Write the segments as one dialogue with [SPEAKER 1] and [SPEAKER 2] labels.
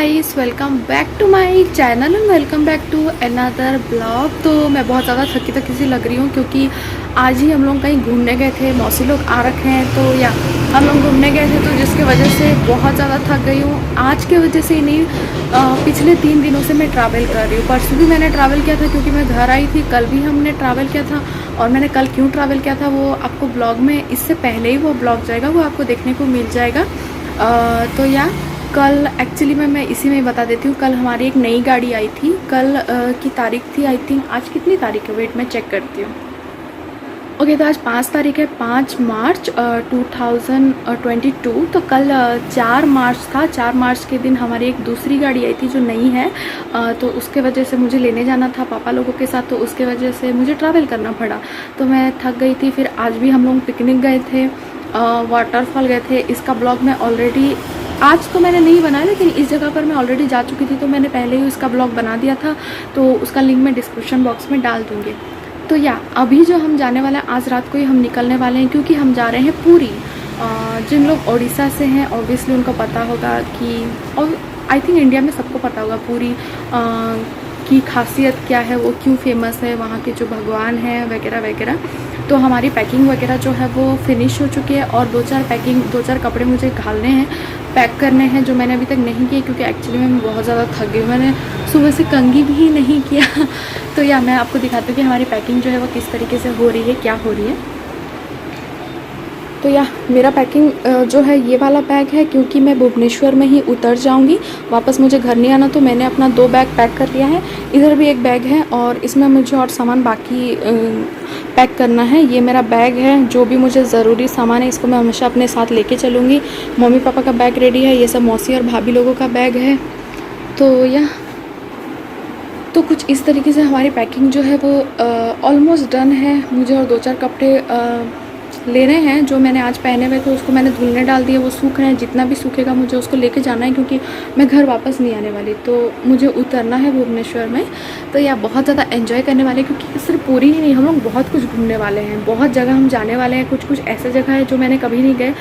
[SPEAKER 1] Guys, welcome back to my channel and welcome back to another blog. तो मैं बहुत ज़्यादा थकी सी लग रही हूँ क्योंकि आज ही हम लोग कहीं घूमने गए थे। मौसी लोग आ रखे हैं तो या हम लोग घूमने गए थे, तो जिसकी वजह से बहुत ज़्यादा थक गई हूँ। आज के वजह से ही नहीं, पिछले 3 दिनों से मैं ट्रैवल कर रही हूँ। परसों भी मैंने ट्रैवल किया था क्योंकि मैं घर आई थी। कल भी हमने ट्रैवल किया था और मैंने कल क्यों ट्रैवल किया था वो आपको ब्लॉग में, इससे पहले ही वो ब्लॉग जाएगा, वो आपको देखने को मिल जाएगा। तो या कल एक्चुअली मैं इसी में बता देती हूँ। कल हमारी एक नई गाड़ी आई थी। कल की तारीख थी, आई थिंक आज कितनी तारीख है, वेट मैं चेक करती हूँ। ओके, तो आज 5 तारीख है, 5 मार्च 2022। तो कल 4 मार्च था। 4 मार्च के दिन हमारी एक दूसरी गाड़ी आई थी जो नई है। तो उसके वजह से मुझे लेने जाना था पापा लोगों के साथ, तो उसके वजह से मुझे ट्रैवल करना पड़ा। तो मैं थक गई थी। फिर आज भी हम लोग पिकनिक गए थे, वाटरफॉल गए थे। इसका ब्लॉग मैं ऑलरेडी, आज तो मैंने नहीं बनाया, लेकिन इस जगह पर मैं ऑलरेडी जा चुकी थी, तो मैंने पहले ही उसका ब्लॉग बना दिया था। तो उसका लिंक मैं डिस्क्रिप्शन बॉक्स में डाल दूँगी। तो या अभी जो हम जाने वाले हैं, आज रात को ही हम निकलने वाले हैं क्योंकि हम जा रहे हैं पुरी। जिन लोग उड़ीसा से हैं ऑब्वियसली उनको पता होगा कि, और आई थिंक इंडिया में सबको पता होगा पुरी की खासियत क्या है, वो क्यों फेमस है, वहाँ के जो भगवान हैं वगैरह वगैरह। तो हमारी पैकिंग वगैरह जो है वो फिनिश हो चुकी है और 2-4 कपड़े मुझे घालने हैं, पैक करने हैं, जो मैंने अभी तक नहीं किए क्योंकि एक्चुअली मैं बहुत ज़्यादा थक गई हूँ। मैंने सुबह से कंघी भी नहीं किया। तो या मैं आपको दिखाती हूँ कि हमारी पैकिंग जो है वो किस तरीके से हो रही है, क्या हो रही है। तो या मेरा पैकिंग जो है ये वाला बैग है क्योंकि मैं भुवनेश्वर में ही उतर जाऊंगी, वापस मुझे घर नहीं आना। तो मैंने अपना 2 बैग पैक कर लिया है। इधर भी एक बैग है और इसमें मुझे और सामान बाकी पैक करना है। ये मेरा बैग है, जो भी मुझे ज़रूरी सामान है इसको मैं हमेशा अपने साथ लेके चलूँगी। मम्मी पापा का बैग रेडी है, ये सब मौसी और भाभी लोगों का बैग है। तो या तो कुछ इस तरीके से हमारी पैकिंग जो है वो ऑलमोस्ट डन है। मुझे और 2-4 कपड़े लेने हैं जो मैंने आज पहने हुए थे, उसको मैंने धुलने डाल दिया, वो सूख रहे हैं। जितना भी सूखेगा मुझे उसको लेके जाना है क्योंकि मैं घर वापस नहीं आने वाली, तो मुझे उतरना है भुवनेश्वर में। तो या बहुत ज़्यादा एंजॉय करने वाले हैं क्योंकि सिर्फ पूरी ही नहीं, हम लोग बहुत कुछ घूमने वाले हैं, बहुत जगह हम जाने वाले हैं। कुछ ऐसे जगह है जो मैंने कभी नहीं गए,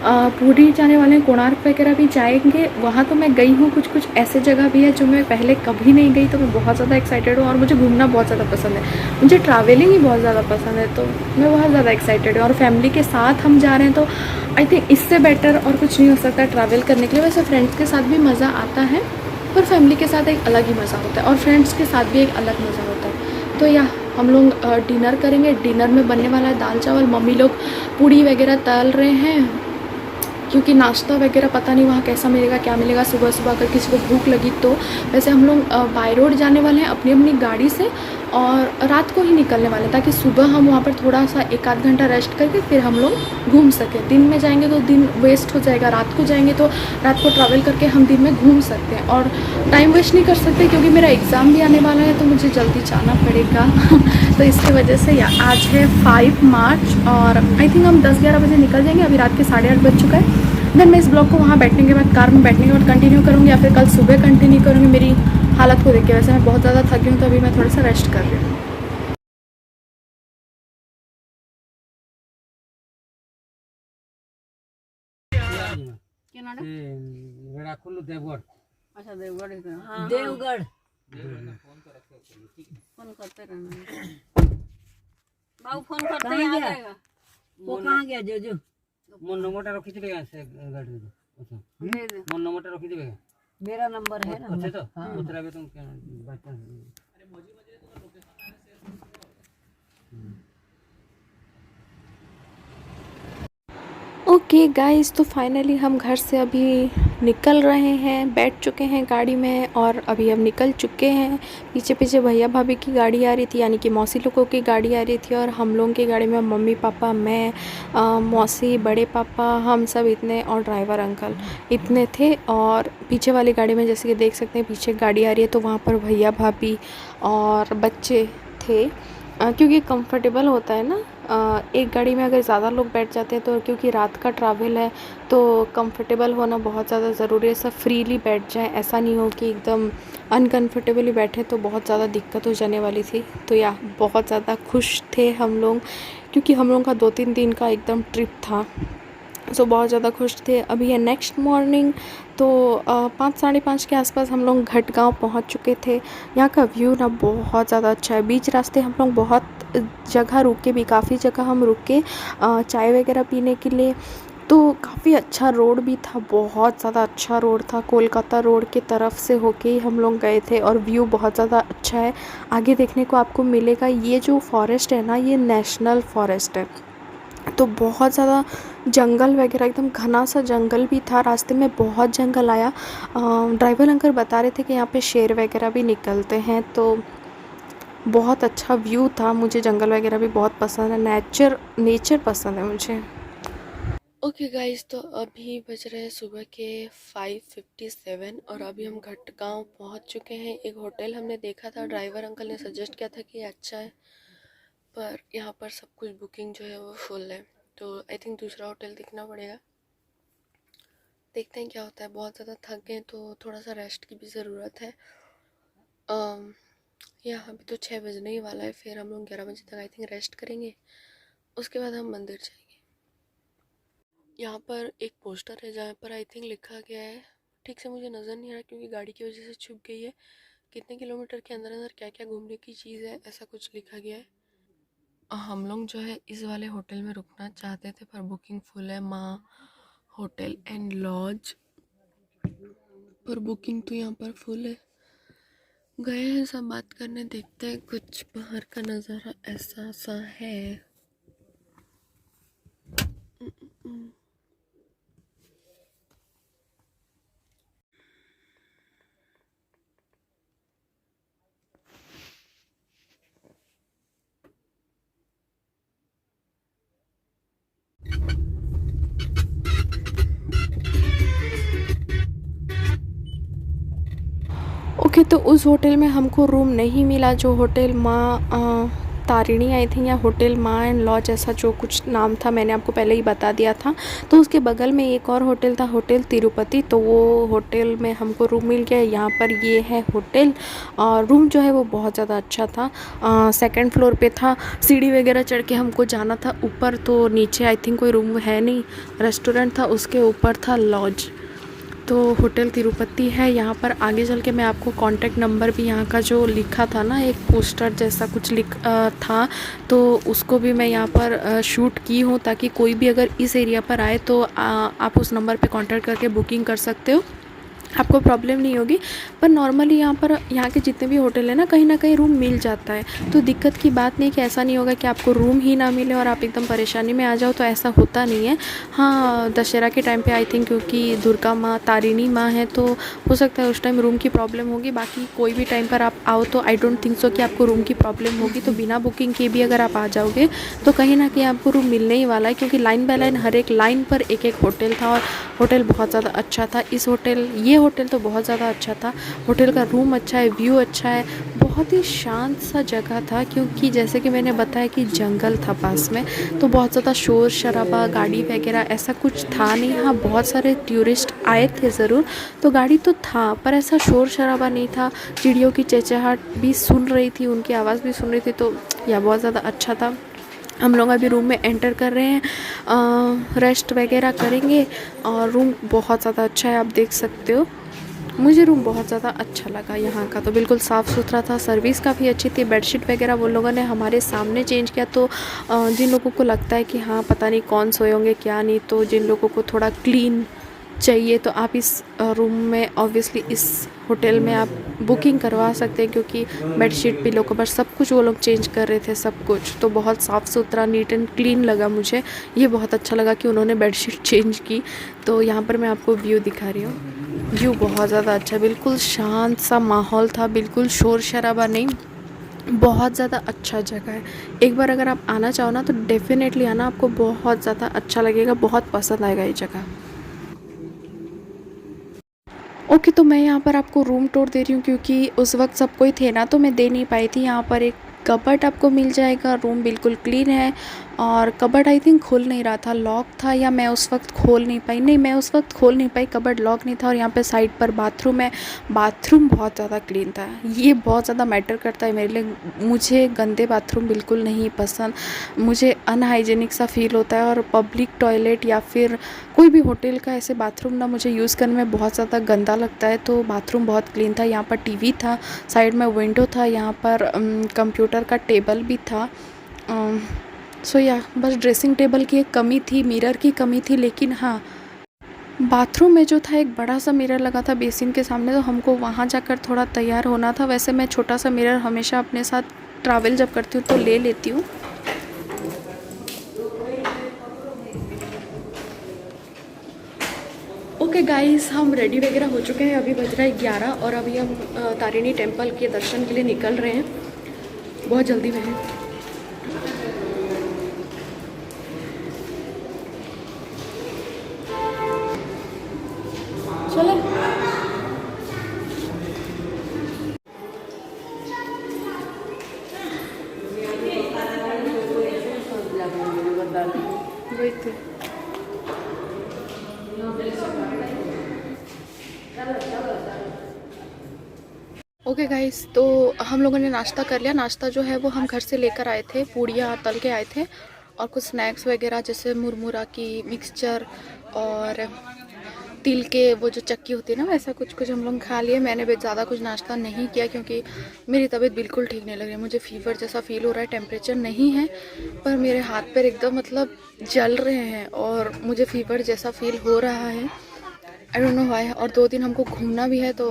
[SPEAKER 1] पूरी जाने वाले हैं, कोणार्क वगैरह भी जाएंगे, वहाँ तो मैं गई हूँ। कुछ ऐसे जगह भी है जो मैं पहले कभी नहीं गई, तो मैं बहुत ज़्यादा एक्साइटेड हूँ। और मुझे घूमना बहुत ज़्यादा पसंद है, मुझे ट्रैवलिंग ही बहुत ज़्यादा पसंद है, तो मैं बहुत ज़्यादा एक्साइटेड हूँ। और फैमिली के साथ हम जा रहे हैं तो आई थिंक इससे बेटर और कुछ नहीं हो सकता ट्रैवल करने के लिए। वैसे फ्रेंड्स के साथ भी मज़ा आता है, पर फैमिली के साथ एक अलग ही मज़ा होता है और फ्रेंड्स के साथ भी एक अलग मज़ा होता है। तो या हम लोग डिनर करेंगे। डिनर में बनने वाला है दाल चावल। मम्मी लोग पूड़ी वगैरह तल रहे हैं क्योंकि नाश्ता वगैरह पता नहीं वहाँ कैसा मिलेगा, क्या मिलेगा। सुबह सुबह अगर किसी को भूख लगी तो। वैसे हम लोग बाय रोड जाने वाले हैं अपनी अपनी गाड़ी से और रात को ही निकलने वाले हैं ताकि सुबह हम वहाँ पर थोड़ा सा 1-आध घंटा रेस्ट करके फिर हम लोग घूम सकें। दिन में जाएंगे तो दिन वेस्ट हो जाएगा, रात को जाएंगे तो रात को ट्रैवल करके हम दिन में घूम सकते हैं और टाइम वेस्ट नहीं कर सकते क्योंकि मेरा एग्ज़ाम भी आने वाला है तो मुझे जल्दी जाना पड़ेगा। तो इसकी वजह से या आज है 5 मार्च और आई थिंक हम 10-11 बजे निकल जाएंगे। अभी रात के 8:30 बज चुका है। देन मैं इस ब्लॉग को वहाँ बैठने के बाद, कार में बैठने के बाद कंटिन्यू करूँगी या फिर कल सुबह कंटिन्यू करूँगी। मेरी हालत को देख के वैसे मैं बहुत ज़्यादा थकी हूँ, तो अभी मैं थोड़ा सा रेस्ट कर रही हूँ।
[SPEAKER 2] देवगढ़।
[SPEAKER 3] अच्छा देवगढ़ है क्या?
[SPEAKER 4] हाँ, देवगढ़
[SPEAKER 3] फोन करते रहना। बाबू फोन करते
[SPEAKER 4] कहाँ
[SPEAKER 3] ही आ
[SPEAKER 4] गया?
[SPEAKER 3] जाएगा।
[SPEAKER 4] वो कहाँ गया जो
[SPEAKER 2] मोर नंबरटा रखी देबे से गाड़ी दे। अच्छा
[SPEAKER 3] दे दे।
[SPEAKER 2] मोर नंबरटा रखी देबे।
[SPEAKER 4] मेरा नंबर है ना।
[SPEAKER 2] अच्छा तो उतराबे तुम क्या बात कर।
[SPEAKER 1] ओके गाइस, तो फाइनली हम घर से अभी निकल रहे हैं, बैठ चुके हैं गाड़ी में और अभी हम निकल चुके हैं। पीछे पीछे भैया भाभी की गाड़ी आ रही थी, यानी कि मौसी लोगों की गाड़ी आ रही थी और हम लोगों की गाड़ी में मम्मी पापा, मैं, मौसी, बड़े पापा, हम सब इतने और ड्राइवर अंकल इतने थे। और पीछे वाली गाड़ी में जैसे कि देख सकते हैं पीछे गाड़ी आ रही है तो वहाँ पर भैया भाभी और बच्चे थे। क्योंकि कंफर्टेबल होता है ना, एक गाड़ी में अगर ज़्यादा लोग बैठ जाते हैं तो क्योंकि रात का ट्रैवल है तो कंफर्टेबल होना बहुत ज़्यादा ज़रूरी है। सब फ्रीली बैठ जाएं, ऐसा नहीं हो कि एकदम अनकंफर्टेबली बैठे तो बहुत ज़्यादा दिक्कत हो जाने वाली थी। तो या बहुत ज़्यादा खुश थे हम लोग क्योंकि हम लोगों का 2-3 दिन का एकदम ट्रिप था, सो बहुत ज़्यादा खुश थे। अभी है नेक्स्ट मॉर्निंग तो 5 साढ़े 5 के आसपास हम लोग घटगांव पहुंच चुके थे। यहाँ का व्यू ना बहुत ज़्यादा अच्छा है। बीच रास्ते हम लोग बहुत जगह रुके भी, काफ़ी जगह हम रुके चाय वगैरह पीने के लिए। तो काफ़ी अच्छा रोड भी था, बहुत ज़्यादा अच्छा रोड था। कोलकाता रोड के तरफ से होके ही हम लोग गए थे और व्यू बहुत ज़्यादा अच्छा है। आगे देखने को आपको मिलेगा, ये जो फॉरेस्ट है ना, ये नेशनल फॉरेस्ट है। तो बहुत ज़्यादा जंगल वगैरह, एकदम घना सा जंगल भी था। रास्ते में बहुत जंगल आया। ड्राइवर अंकल बता रहे थे कि यहाँ पे शेर वगैरह भी निकलते हैं। तो बहुत अच्छा व्यू था। मुझे जंगल वगैरह भी बहुत पसंद है, नेचर पसंद है मुझे। ओके गाइस, तो अभी बज रहे हैं सुबह के 5:57 और अभी हम घटगांव पहुंच चुके हैं। एक होटल हमने देखा था, ड्राइवर अंकल ने सजेस्ट किया था कि अच्छा है, पर यहाँ पर सब कुछ बुकिंग जो है वो फुल है। तो आई थिंक दूसरा होटल देखना पड़ेगा। देखते हैं क्या होता है। बहुत ज़्यादा थक गए तो थोड़ा सा रेस्ट की भी ज़रूरत है। यहाँ भी तो 6 बजने ही वाला है, फिर हम लोग 11 बजे तक आई थिंक रेस्ट करेंगे। उसके बाद हम मंदिर जाएंगे। यहाँ पर एक पोस्टर है जहाँ पर आई थिंक लिखा गया है, ठीक से मुझे नज़र नहीं आ रहा क्योंकि गाड़ी की वजह से छुप गई है, कितने किलोमीटर के अंदर अंदर क्या क्या घूमने की चीज़ है, ऐसा कुछ लिखा गया है। हम लोग जो है इस वाले होटल में रुकना चाहते थे पर बुकिंग फुल है, माँ होटल एंड लॉज, पर बुकिंग तो यहाँ पर फुल है। गए हैं सब बात करने, देखते हैं। कुछ बाहर का नज़ारा ऐसा सा है। ओके, तो उस होटल में हमको रूम नहीं मिला, जो होटल माँ तारिणी आई थी, या होटल माँ एंड लॉज, ऐसा जो कुछ नाम था, मैंने आपको पहले ही बता दिया था। तो उसके बगल में एक और होटल था, होटल तिरुपति, तो वो होटल में हमको रूम मिल गया। यहाँ पर ये है होटल, और रूम जो है वो बहुत ज़्यादा अच्छा था। सेकंड फ्लोर पे था, सीढ़ी वगैरह चढ़ के हमको जाना था ऊपर। तो नीचे आई थिंक कोई रूम है नहीं, रेस्टोरेंट था, उसके ऊपर था लॉज। तो होटल तिरुपति है। यहाँ पर आगे चल के मैं आपको कॉन्टैक्ट नंबर भी, यहाँ का जो लिखा था ना, एक पोस्टर जैसा कुछ था, तो उसको भी मैं यहाँ पर शूट की हूँ, ताकि कोई भी अगर इस एरिया पर आए तो आप उस नंबर पे कांटेक्ट करके बुकिंग कर सकते हो, आपको प्रॉब्लम नहीं होगी। पर नॉर्मली यहाँ के जितने भी होटल है ना कहीं रूम मिल जाता है, तो दिक्कत की बात नहीं कि ऐसा नहीं होगा कि आपको रूम ही ना मिले और आप एकदम परेशानी में आ जाओ, तो ऐसा होता नहीं है। हाँ, दशहरा के टाइम पे आई थिंक, क्योंकि दुर्गा माँ तारिणी माँ है, तो हो सकता है उस टाइम रूम की प्रॉब्लम होगी। बाकी कोई भी टाइम पर आप आओ तो आई डोंट थिंक सो कि आपको रूम की प्रॉब्लम होगी। तो बिना बुकिंग के भी अगर आप आ जाओगे तो कहीं ना कहीं आपको रूम मिलने ही वाला है, क्योंकि लाइन बाय लाइन हर एक लाइन पर एक एक होटल था, और होटल बहुत ज़्यादा अच्छा था। ये होटल तो बहुत ज़्यादा अच्छा था। होटल का रूम अच्छा है, व्यू अच्छा है, बहुत ही शांत सा जगह था, क्योंकि जैसे कि मैंने बताया कि जंगल था पास में, तो बहुत ज़्यादा शोर शराबा, गाड़ी वगैरह ऐसा कुछ था नहीं। हाँ, बहुत सारे टूरिस्ट आए थे ज़रूर, तो गाड़ी तो था, पर ऐसा शोर शराबा नहीं था। चिड़ियों की चहचहाट भी सुन रही थी, उनकी आवाज़ भी सुन रही थी, तो यह बहुत ज़्यादा अच्छा था। हम लोग अभी रूम में एंटर कर रहे हैं, रेस्ट वगैरह करेंगे, और रूम बहुत ज़्यादा अच्छा है, आप देख सकते हो। मुझे रूम बहुत ज़्यादा अच्छा लगा। यहाँ का तो बिल्कुल साफ़ सुथरा था, सर्विस काफ़ी अच्छी थी। बेडशीट वगैरह वो लोगों ने हमारे सामने चेंज किया, तो जिन लोगों को लगता है कि हाँ पता नहीं कौन सोए होंगे क्या नहीं, तो जिन लोगों को थोड़ा क्लीन चाहिए तो आप इस रूम में, ऑब्वियसली इस होटल में आप बुकिंग करवा सकते हैं, क्योंकि बेडशीट पिलो कवर सब कुछ वो लोग चेंज कर रहे थे, सब कुछ। तो बहुत साफ़ सुथरा, नीट एंड क्लीन लगा मुझे। ये बहुत अच्छा लगा कि उन्होंने बेडशीट चेंज की। तो यहाँ पर मैं आपको व्यू दिखा रही हूँ। व्यू बहुत ज़्यादा अच्छा, बिल्कुल शांत सा माहौल था, बिल्कुल शोर शराबा नहीं, बहुत ज़्यादा अच्छा जगह है। एक बार अगर आप आना चाहो ना तो डेफिनेटली आना, आपको बहुत ज़्यादा अच्छा लगेगा, बहुत पसंद आएगा ये जगह। ओके, तो मैं यहाँ पर आपको रूम टूर दे रही हूँ, क्योंकि उस वक्त सब कोई थे ना, तो मैं दे नहीं पाई थी। यहाँ पर एक कबर्ड आपको मिल जाएगा, रूम बिल्कुल क्लीन है, और कबर्ड आई थिंक खुल नहीं रहा था, लॉक था या मैं उस वक्त खोल नहीं पाई। नहीं, मैं उस वक्त खोल नहीं पाई, कबर्ड लॉक नहीं था। और यहाँ पे साइड पर बाथरूम है, बाथरूम बहुत ज़्यादा क्लीन था। ये बहुत ज़्यादा मैटर करता है मेरे लिए। मुझे गंदे बाथरूम बिल्कुल नहीं पसंद, मुझे अनहाइजीनिक सा फील होता है। और पब्लिक टॉयलेट या फिर कोई भी होटल का ऐसे बाथरूम ना मुझे यूज़ करने में बहुत ज़्यादा गंदा लगता है। तो बाथरूम बहुत क्लीन था। यहाँ पर टीवी था, साइड में विंडो था, यहाँ पर कंप्यूटर का टेबल भी था। सो या बस ड्रेसिंग टेबल की एक कमी थी, मिरर की कमी थी। लेकिन हाँ, बाथरूम में जो था एक बड़ा सा मिरर लगा था बेसिन के सामने, तो हमको वहाँ जाकर थोड़ा तैयार होना था। वैसे मैं छोटा सा मिरर हमेशा अपने साथ ट्रैवल जब करती हूँ तो ले लेती हूँ। ओके गाइस, हम रेडी वगैरह हो चुके हैं। अभी बज रहा है 11 और अभी हम तारिणी टेम्पल के दर्शन के लिए निकल रहे हैं। बहुत जल्दी में है। चलो वही तो। ओके गाइस, तो हम लोगों ने नाश्ता कर लिया। नाश्ता जो है वो हम घर से लेकर आए थे, पूड़ियाँ तल के आए थे और कुछ स्नैक्स वगैरह जैसे मुरमुरा की मिक्सचर और तिल के वो जो चक्की होती है ना, वैसा कुछ कुछ हम लोग खा लिए। मैंने भी ज़्यादा कुछ नाश्ता नहीं किया क्योंकि मेरी तबीयत बिल्कुल ठीक नहीं लग रही है। मुझे फीवर जैसा फील हो रहा है, टेम्परेचर नहीं है पर मेरे हाथ पैर एकदम मतलब जल रहे हैं और मुझे फीवर जैसा फील हो रहा है। I don't know why. और 2 दिन हमको घूमना भी है, तो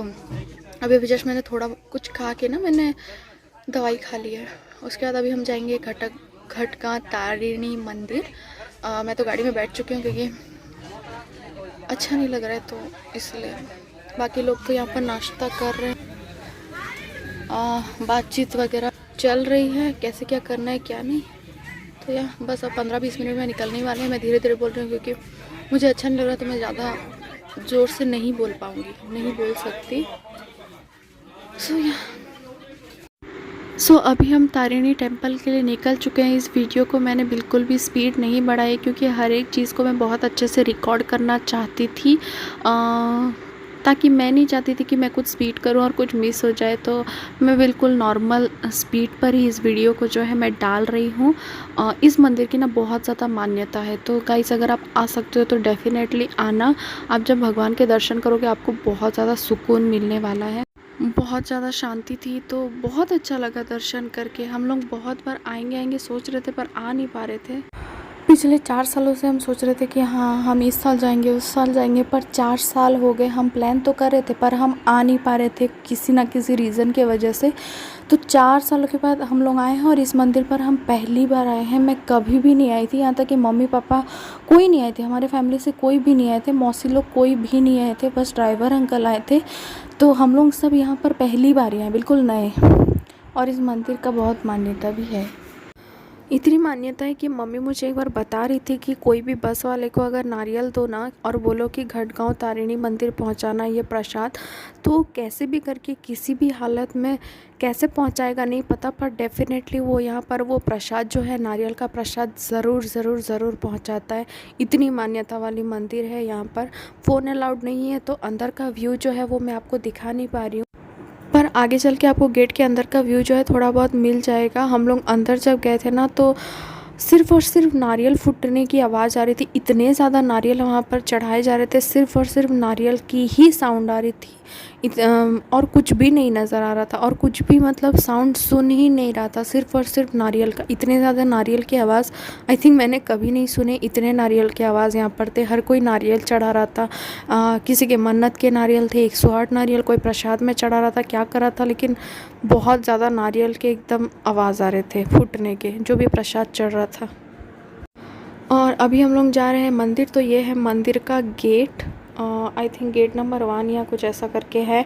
[SPEAKER 1] अभी जस्ट मैंने थोड़ा कुछ खा के ना मैंने दवाई खा ली है। उसके बाद अभी हम जाएंगे घटका तारिणी मंदिर। मैं तो गाड़ी में बैठ चुकी हूँ क्योंकि अच्छा नहीं लग रहा है, तो इसलिए। बाकी लोग तो यहाँ पर नाश्ता कर रहे हैं, बातचीत वगैरह चल रही है, कैसे क्या करना है क्या नहीं। तो यार बस अब 15-20 मिनट में निकलने वाले हैं। मैं धीरे धीरे बोल रही हूँ क्योंकि मुझे अच्छा नहीं लग रहा, तो मैं ज़्यादा ज़ोर से नहीं बोल पाऊँगी, नहीं बोल सकती। सो अभी हम तारिणी टेम्पल के लिए निकल चुके हैं। इस वीडियो को मैंने बिल्कुल भी स्पीड नहीं बढ़ाई क्योंकि हर एक चीज़ को मैं बहुत अच्छे से रिकॉर्ड करना चाहती थी, ताकि मैं नहीं चाहती थी कि मैं कुछ स्पीड करूं और कुछ मिस हो जाए। तो मैं बिल्कुल नॉर्मल स्पीड पर ही इस वीडियो को जो है मैं डाल रही हूं। इस मंदिर की ना बहुत ज़्यादा मान्यता है, तो गाइस अगर आप आ सकते हो तो डेफिनेटली आना। आप जब भगवान के दर्शन करोगे आपको बहुत ज़्यादा सुकून मिलने वाला है। बहुत ज़्यादा शांति थी, तो बहुत अच्छा लगा दर्शन करके। हम लोग बहुत बार आएंगे सोच रहे थे पर आ नहीं पा रहे थे। पिछले 4 सालों से हम सोच रहे थे कि हाँ हम इस साल जाएंगे उस साल जाएंगे, पर 4 साल हो गए। हम प्लान तो कर रहे थे पर हम आ नहीं पा रहे थे किसी ना किसी रीज़न के वजह से। तो 4 सालों के बाद हम लोग आए हैं और इस मंदिर पर हम पहली बार आए हैं। मैं कभी भी नहीं आई थी, यहाँ तक कि मम्मी पापा कोई नहीं आए थे, हमारे फैमिली से कोई भी नहीं आए थे, मौसी लोग कोई भी नहीं आए थे, बस ड्राइवर अंकल आए थे। तो हम लोग सब यहाँ पर पहली बार आए, बिल्कुल नए। और इस मंदिर का बहुत मान्यता भी है। इतनी मान्यता है कि मम्मी मुझे एक बार बता रही थी कि कोई भी बस वाले को अगर नारियल दो ना और बोलो कि घटगांव तारिणी मंदिर पहुंचाना ये प्रसाद, तो कैसे भी करके किसी भी हालत में कैसे पहुंचाएगा नहीं पता, पर डेफिनेटली वो यहाँ पर वो प्रसाद जो है नारियल का प्रसाद ज़रूर पहुंचाता है। इतनी मान्यता वाली मंदिर है। यहाँ पर फ़ोन अलाउड नहीं है, तो अंदर का व्यू जो है वो मैं आपको दिखा नहीं पा रही हूँ, पर आगे चल के आपको गेट के अंदर का व्यू जो है थोड़ा बहुत मिल जाएगा। हम लोग अंदर जब गए थे ना, तो सिर्फ़ और सिर्फ नारियल फूटने की आवाज़ आ रही थी। इतने ज़्यादा नारियल वहाँ पर चढ़ाए जा रहे थे, सिर्फ़ और सिर्फ नारियल की ही साउंड आ रही थी। और कुछ भी नहीं नज़र आ रहा था और कुछ भी मतलब साउंड सुन ही नहीं रहा था, सिर्फ़ और सिर्फ नारियल का। इतने ज़्यादा नारियल की आवाज़ आई थिंक मैंने कभी नहीं सुने। इतने नारियल की आवाज़ यहाँ पर थे, हर कोई नारियल चढ़ा रहा था। किसी के मन्नत के नारियल थे, 108 नारियल कोई प्रसाद में चढ़ा रहा था, क्या कर रहा था, लेकिन बहुत ज़्यादा नारियल के एकदम आवाज़ आ रहे थे फूटने के, जो भी प्रसाद चढ़ रहा था। और अभी हम लोग जा रहे हैं मंदिर। तो ये है मंदिर का gate, I think gate number 1 या कुछ ऐसा करके है।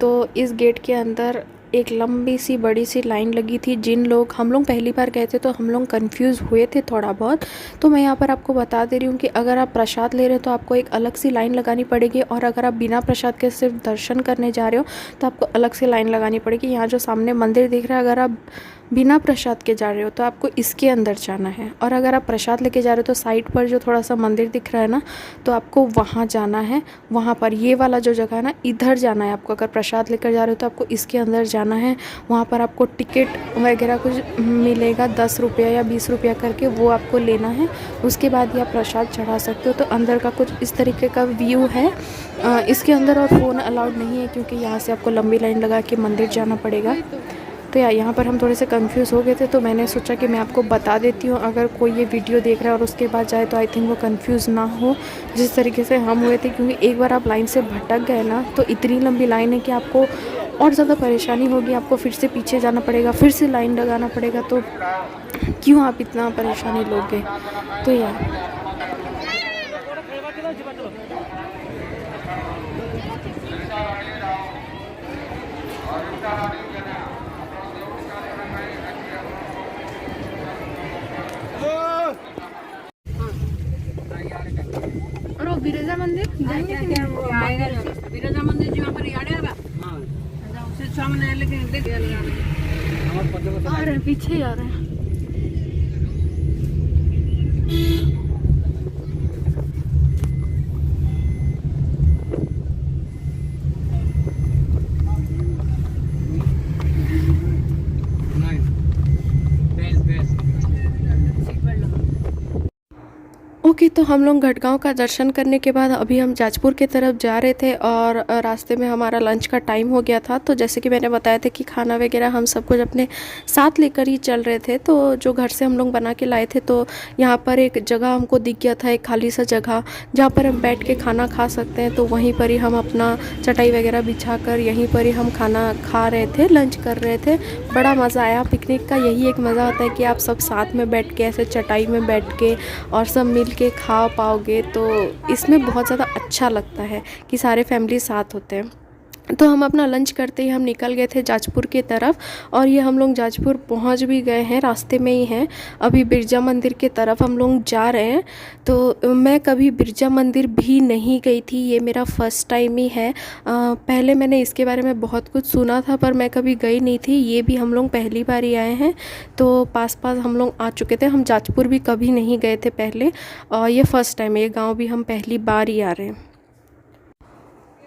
[SPEAKER 1] तो इस गेट के अंदर एक लंबी सी बड़ी सी लाइन लगी थी। जिन लोग हम लोग पहली बार गए थे तो हम लोग कंफ्यूज हुए थे थोड़ा बहुत, तो मैं यहाँ पर आपको बता दे रही हूँ कि अगर आप प्रसाद ले रहे हो तो आपको एक अलग सी लाइन लगानी पड़ेगी, और अगर आप बिना प्रसाद के सिर्फ दर्शन करने जा रहे हो तो आपको अलग से लाइन लगानी पड़ेगी। यहाँ जो सामने मंदिर दिख रहा है, अगर आप बिना प्रसाद के जा रहे हो तो आपको इसके अंदर जाना है, और अगर आप प्रसाद लेके जा रहे हो तो साइड पर जो थोड़ा सा मंदिर दिख रहा है ना, तो आपको वहाँ जाना है। वहाँ पर ये वाला जो जगह है ना, इधर जाना है आपको। अगर प्रसाद लेकर जा रहे हो तो आपको इसके अंदर जाना है। वहाँ पर आपको टिकट वगैरह कुछ मिलेगा, 10 रुपया या 20 रुपया करके, वो आपको लेना है। उसके बाद ही आप प्रसाद चढ़ा सकते हो। तो अंदर का कुछ इस तरीके का व्यू है। इसके अंदर और फ़ोन अलाउड नहीं है, क्योंकि यहाँ से आपको लंबी लाइन लगा के मंदिर जाना पड़ेगा। तो यार यहाँ पर हम थोड़े से कंफ्यूज हो गए थे, तो मैंने सोचा कि मैं आपको बता देती हूँ। अगर कोई ये वीडियो देख रहा है और उसके बाद जाए तो आई थिंक वो कंफ्यूज ना हो जिस तरीके से हम हुए थे। क्योंकि एक बार आप लाइन से भटक गए ना, तो इतनी लंबी लाइन है कि आपको और ज़्यादा परेशानी होगी। आपको फिर से पीछे जाना पड़ेगा, फिर से लाइन लगाना पड़ेगा। तो क्यों आप इतना परेशानी लोगे। तो यार और वो बिरजा मंदिर जाएंगे कि नहीं?
[SPEAKER 4] बिरजा मंदिर जी वहाँ पर याद है
[SPEAKER 2] हाँ
[SPEAKER 4] उससे सामने लेकिन देख
[SPEAKER 2] हमारे पते को
[SPEAKER 1] आ रहे हैं, पीछे ही आ रहे हैं।
[SPEAKER 2] नहीं बेस बेस
[SPEAKER 1] ओके, तो हम लोग गढ़गांव का दर्शन करने के बाद अभी हम जाजपुर की तरफ जा रहे थे, और रास्ते में हमारा लंच का टाइम हो गया था। तो जैसे कि मैंने बताया था कि खाना वगैरह हम सब कुछ अपने साथ लेकर ही चल रहे थे। तो जो घर से हम लोग बना के लाए थे, तो यहाँ पर एक जगह हमको दिख गया था, एक खाली सा जगह जहाँ पर हम बैठ के खाना खा सकते हैं। तो वहीं पर ही हम अपना चटाई वगैरह बिछा कर यहीं पर ही हम खाना खा रहे थे, लंच कर रहे थे। बड़ा मज़ा आया। पिकनिक का यही एक मज़ा होता है कि आप सब साथ में बैठ के ऐसे चटाई में बैठ के और सब मिल के खा पाओगे। तो इसमें बहुत ज़्यादा अच्छा लगता है कि सारे फैमिली साथ होते हैं। तो हम अपना लंच करते ही हम निकल गए थे जाजपुर की तरफ, और ये हम लोग जाजपुर पहुंच भी गए हैं, रास्ते में ही हैं। अभी बिरजा मंदिर की तरफ हम लोग जा रहे हैं। तो मैं कभी बिरजा मंदिर भी नहीं गई थी, ये मेरा फ़र्स्ट टाइम ही है। पहले मैंने इसके बारे में बहुत कुछ सुना था, पर मैं कभी गई नहीं थी। ये भी हम लोग पहली बार ही आए हैं, तो पास पास हम लोग आ चुके थे। हम जाजपुर भी कभी नहीं गए थे पहले, और ये फ़र्स्ट टाइम है। ये गाँव भी हम पहली बार ही आ रहे हैं।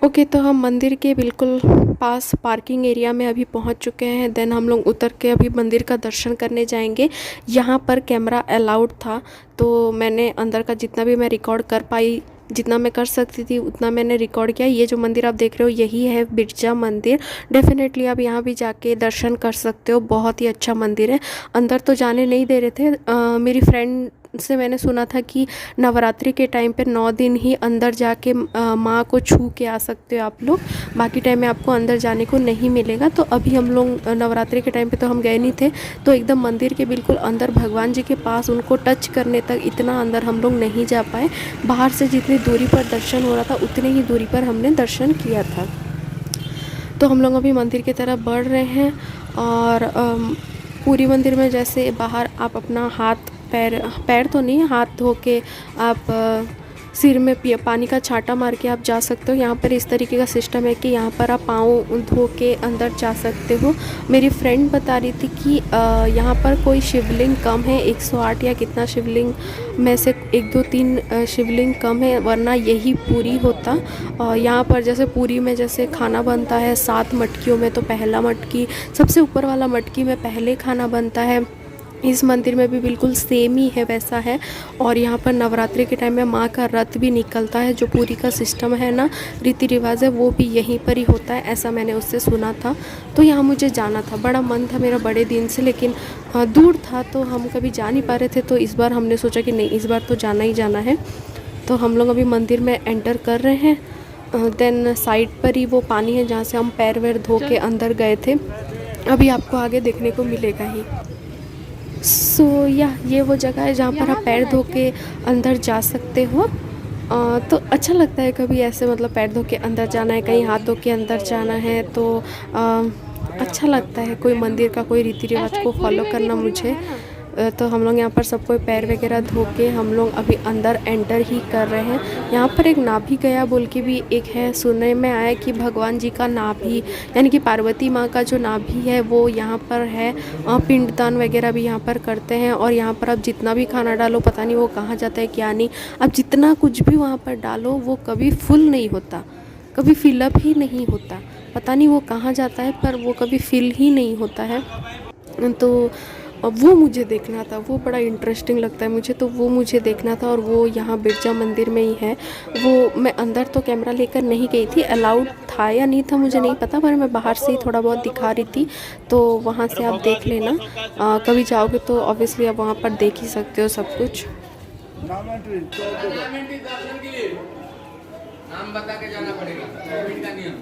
[SPEAKER 1] ओके, तो हम मंदिर के बिल्कुल पास पार्किंग एरिया में अभी पहुंच चुके हैं। देन हम लोग उतर के अभी मंदिर का दर्शन करने जाएंगे। यहाँ पर कैमरा अलाउड था, तो मैंने अंदर का जितना भी मैं रिकॉर्ड कर पाई, जितना मैं कर सकती थी उतना मैंने रिकॉर्ड किया। ये जो मंदिर आप देख रहे हो यही है बिरजा मंदिर। डेफिनेटली आप यहाँ भी जाके दर्शन कर सकते हो, बहुत ही अच्छा मंदिर है। अंदर तो जाने नहीं दे रहे थे। मेरी फ्रेंड से मैंने सुना था कि नवरात्रि के टाइम पे 9 दिन ही अंदर जाके माँ को छू के आ सकते हो आप लोग, बाकी टाइम में आपको अंदर जाने को नहीं मिलेगा। तो अभी हम लोग नवरात्रि के टाइम पे तो हम गए नहीं थे, तो एकदम मंदिर के बिल्कुल अंदर भगवान जी के पास उनको टच करने तक इतना अंदर हम लोग नहीं जा पाए। बाहर से जितनी दूरी पर दर्शन हो रहा था उतनी ही दूरी पर हमने दर्शन किया था। तो हम लोग अभी मंदिर की तरफ बढ़ रहे हैं, और पूरी मंदिर में जैसे बाहर आप अपना हाथ पैर तो नहीं, हाथ धो के आप सिर में पानी का छांटा मार के आप जा सकते हो। यहाँ पर इस तरीके का सिस्टम है कि यहाँ पर आप पाँव धो के अंदर जा सकते हो। मेरी फ्रेंड बता रही थी कि यहाँ पर कोई शिवलिंग कम है, 108 या कितना शिवलिंग में से 1 2 3 शिवलिंग कम है, वरना यही पूरी होता। यहाँ पर जैसे पूरी में जैसे खाना बनता है 7 मटकियों में, तो पहला मटकी सबसे ऊपर वाला मटकी में पहले खाना बनता है। इस मंदिर में भी बिल्कुल सेम ही है, वैसा है। और यहाँ पर नवरात्रि के टाइम में माँ का रथ भी निकलता है। जो पूरी का सिस्टम है ना, रीति रिवाज है, वो भी यहीं पर ही होता है, ऐसा मैंने उससे सुना था। तो यहाँ मुझे जाना था, बड़ा मन था मेरा बड़े दिन से, लेकिन दूर था तो हम कभी जा नहीं पा रहे थे। तो इस बार हमने सोचा कि नहीं, इस बार तो जाना ही जाना है। तो हम लोग अभी मंदिर में एंटर कर रहे हैं। देन साइड पर ही वो पानी है जहाँ से हम पैर वैर धो के अंदर गए थे, अभी आपको आगे देखने को मिलेगा ही। सो ये वो जगह है जहाँ पर आप पैर धो के अंदर जा सकते हो। तो अच्छा लगता है कभी ऐसे, मतलब पैर धो के अंदर जाना है, कहीं हाथ धो के अंदर जाना है, तो अच्छा लगता है। कोई मंदिर का कोई रीति रिवाज को फॉलो करना मुझे तो हम लोग यहाँ पर सबको पैर वगैरह धो के हम लोग अभी अंदर एंटर ही कर रहे हैं। यहाँ पर एक नाभि गया बोल के भी एक है, सुनने में आया कि भगवान जी का नाभि यानी कि पार्वती माँ का जो नाभि है वो यहाँ पर है। पिंडदान वगैरह भी यहाँ पर करते हैं और यहाँ पर अब जितना भी खाना डालो पता नहीं वो कहाँ जाता है क्या नहीं। अब जितना कुछ भी वहाँ पर डालो वो कभी फुल नहीं होता, कभी फिलअप ही नहीं होता, पता नहीं वो कहाँ जाता है पर वो कभी फिल ही नहीं होता है। तो वो मुझे देखना था, वो बड़ा इंटरेस्टिंग लगता है मुझे, तो वो मुझे देखना था। और वो यहाँ बिरजा मंदिर में ही है। वो मैं अंदर तो कैमरा लेकर नहीं गई थी, अलाउड था या नहीं था मुझे नहीं पता, पर मैं बाहर से ही थोड़ा बहुत दिखा रही थी, तो वहाँ से आप देख लेना। कभी जाओगे तो ऑब्वियसली आप वहाँ पर देख ही सकते हो सब कुछ।
[SPEAKER 5] नाम बता के जाना पड़ेगा, कोविड का नियम।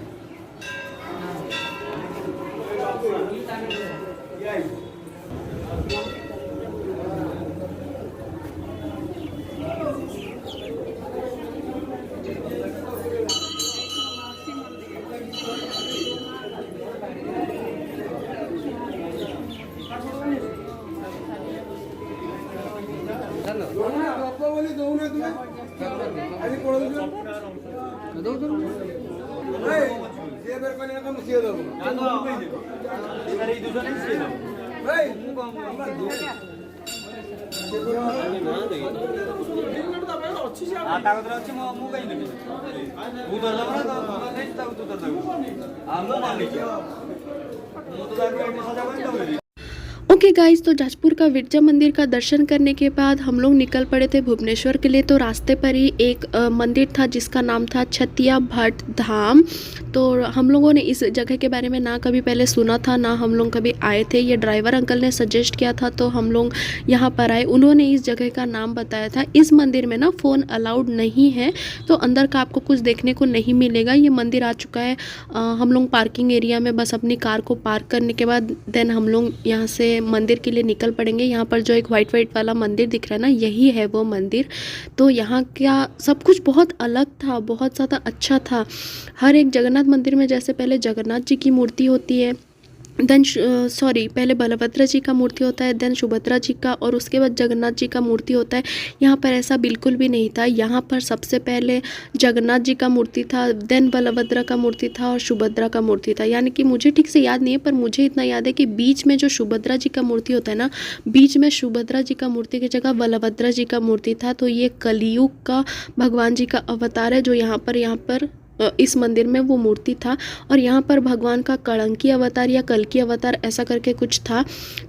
[SPEAKER 1] ओके गाइज, तो जाजपुर का बिरजा मंदिर का दर्शन करने के बाद हम लोग निकल पड़े थे भुवनेश्वर के लिए। तो रास्ते पर ही एक मंदिर था जिसका नाम था छतिया भट्ट धाम। तो हम लोगों ने इस जगह के बारे में ना कभी पहले सुना था, ना हम लोग कभी आए थे। ये ड्राइवर अंकल ने सजेस्ट किया था तो हम लोग यहाँ पर आए। उन्होंने इस जगह का नाम बताया था। इस मंदिर में ना फ़ोन अलाउड नहीं है, तो अंदर का आपको कुछ देखने को नहीं मिलेगा। ये मंदिर आ चुका है। हम लोग पार्किंग एरिया में बस अपनी कार को पार्क करने के बाद देन हम लोग यहाँ से मंदिर के लिए निकल पड़ेंगे। यहाँ पर जो एक वाइट वाला मंदिर दिख रहा है ना, यही है वो मंदिर। तो यहाँ क्या सब कुछ बहुत अलग था, बहुत ज़्यादा अच्छा था। हर एक जगन्नाथ मंदिर में जैसे पहले जगन्नाथ जी की मूर्ति होती है, देन पहले बलभद्र जी का मूर्ति होता है, देन सुभद्रा जी का, और उसके बाद जगन्नाथ जी का मूर्ति होता है। यहाँ पर ऐसा बिल्कुल भी नहीं था। यहाँ पर सबसे पहले जगन्नाथ जी का मूर्ति था, देन बलभद्र का मूर्ति था और सुभद्रा का मूर्ति था। यानी कि मुझे ठीक से याद नहीं है, पर मुझे इतना याद है कि बीच में जो सुभद्रा जी का मूर्ति होता है ना, बीच में सुभद्रा जी का मूर्ति की जगह बलभद्र जी का मूर्ति था। तो ये कलयुग का भगवान जी का अवतार है जो यहाँ पर इस मंदिर में वो मूर्ति था। और यहाँ पर भगवान का कलंकी अवतार या कल्की अवतार ऐसा करके कुछ था।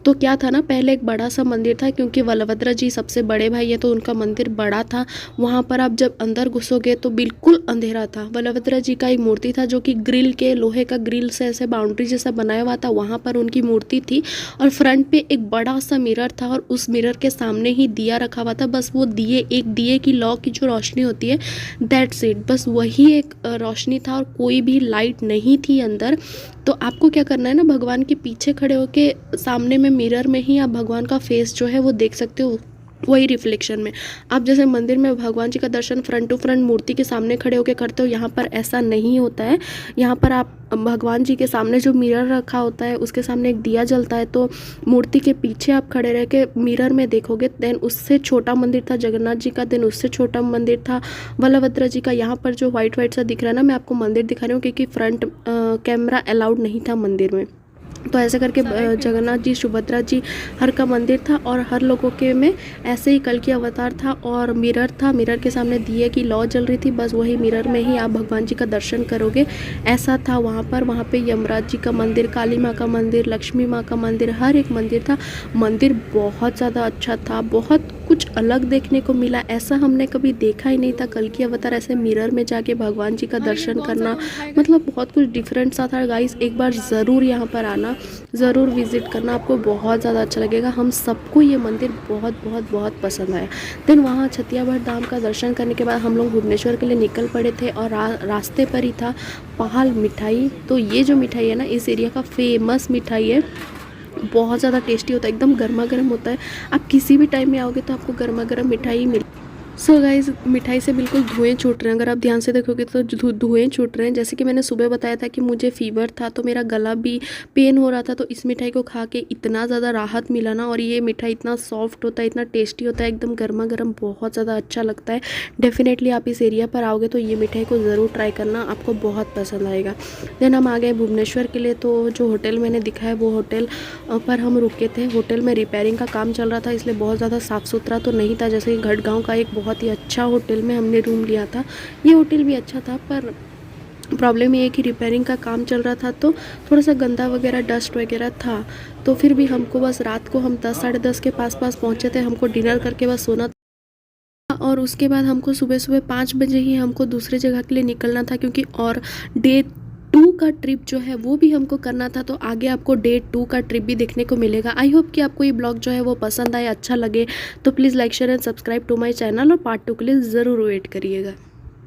[SPEAKER 1] तो क्या था ना, पहले एक बड़ा सा मंदिर था, क्योंकि बलभद्र जी सबसे बड़े भाई है तो उनका मंदिर बड़ा था। वहाँ पर आप जब अंदर घुसोगे तो बिल्कुल अंधेरा था। बलभद्र जी का एक मूर्ति था जो कि ग्रिल के, लोहे का ग्रिल से ऐसे बाउंड्री जैसा बनाया हुआ था, वहाँ पर उनकी मूर्ति थी। और फ्रंट पे एक बड़ा सा मिरर था और उस मिरर के सामने ही दिया रखा हुआ था। बस वो दिए की लौ की जो रोशनी होती है, दैट्स इट, बस वही एक रोशनी था और कोई भी लाइट नहीं थी अंदर। तो आपको क्या करना है ना, भगवान के पीछे खड़े होके सामने में मिरर में ही आप भगवान का फेस जो है वो देख सकते हो, वही रिफ्लेक्शन में। आप जैसे मंदिर में भगवान जी का दर्शन फ्रंट टू फ्रंट मूर्ति के सामने खड़े होकर करते हो, यहाँ पर ऐसा नहीं होता है। यहाँ पर आप भगवान जी के सामने जो मिरर रखा होता है उसके सामने एक दिया जलता है, तो मूर्ति के पीछे आप खड़े रह के मिरर में देखोगे। देन उससे छोटा मंदिर था जगन्नाथ जी का, देन उससे छोटा मंदिर था बलभद्र जी का। यहाँ पर जो वाइट सा दिख रहा है ना, मैं आपको मंदिर दिखा रही हूँ क्योंकि फ्रंट कैमरा अलाउड नहीं था मंदिर में। तो ऐसे करके जगन्नाथ जी, सुभद्रा जी हर का मंदिर था और हर लोगों के में ऐसे ही कल की अवतार था और मिरर था। मिरर के सामने दिए की लौ जल रही थी, बस वही मिरर में ही आप भगवान जी का दर्शन करोगे, ऐसा था वहाँ पर। वहाँ पे यमराज जी का मंदिर, काली माँ का मंदिर, लक्ष्मी माँ का मंदिर, हर एक मंदिर था। मंदिर बहुत ज़्यादा अच्छा था, बहुत कुछ अलग देखने को मिला। ऐसा हमने कभी देखा ही नहीं था, कल की अवतार ऐसे मिरर में जाके भगवान जी का दर्शन करना, मतलब बहुत कुछ डिफरेंट सा था। गाइस एक बार ज़रूर यहाँ पर आना, ज़रूर विज़िट करना, आपको बहुत ज़्यादा अच्छा लगेगा। हम सबको ये मंदिर बहुत बहुत बहुत पसंद आया। देन वहाँ छतिया भट्ट धाम का दर्शन करने के बाद हम लोग भुवनेश्वर के लिए निकल पड़े थे और रास्ते पर ही था पहाल मिठाई। तो ये जो मिठाई है ना, इस एरिया का फेमस मिठाई है, बहुत ज़्यादा टेस्टी होता है, एकदम गर्मा गर्म होता है। आप किसी भी टाइम में आओगे तो आपको गर्मा गर्म मिठाई सो गाइस मिठाई से बिल्कुल धुएं छूट रहे हैं। अगर आप ध्यान से देखोगे तो धुएं छूट रहे हैं। जैसे कि मैंने सुबह बताया था कि मुझे फीवर था तो मेरा गला भी पेन हो रहा था, तो इस मिठाई को खा के इतना ज़्यादा राहत मिला ना। और ये मिठाई इतना सॉफ्ट होता है, इतना टेस्टी होता है, एकदम गर्मा गर्म, बहुत ज़्यादा अच्छा लगता है। डेफिनेटली आप इस एरिया पर आओगे तो ये मिठाई को ज़रूर ट्राई करना, आपको बहुत पसंद आएगा। देन हम आ गए भुवनेश्वर के लिए। तो जो होटल मैंने दिखा है वो होटल पर हम रुके थे। होटल में रिपेयरिंग का काम चल रहा था, इसलिए बहुत ज़्यादा साफ़ सुथरा तो नहीं था। जैसे कि घटगांव का एक बहुत ही अच्छा होटल में हमने रूम लिया था, ये होटल भी अच्छा था, पर प्रॉब्लम ये है कि रिपेयरिंग का काम चल रहा था तो थोड़ा सा गंदा वगैरह, डस्ट वगैरह था। तो फिर भी हमको बस रात को हम 10 साढ़े 10 के पास पहुँचे थे। हमको डिनर करके बस सोना था और उसके बाद हमको सुबह सुबह 5 बजे ही हमको दूसरी जगह के लिए निकलना था, क्योंकि और डे 2 का ट्रिप जो है वो भी हमको करना था। तो आगे आपको डे 2 का ट्रिप भी देखने को मिलेगा। आई होप कि आपको ये ब्लॉग जो है वो पसंद आए, अच्छा लगे। तो please like share and subscribe to my channel और पार्ट 2 के लिए ज़रूर वेट करिएगा।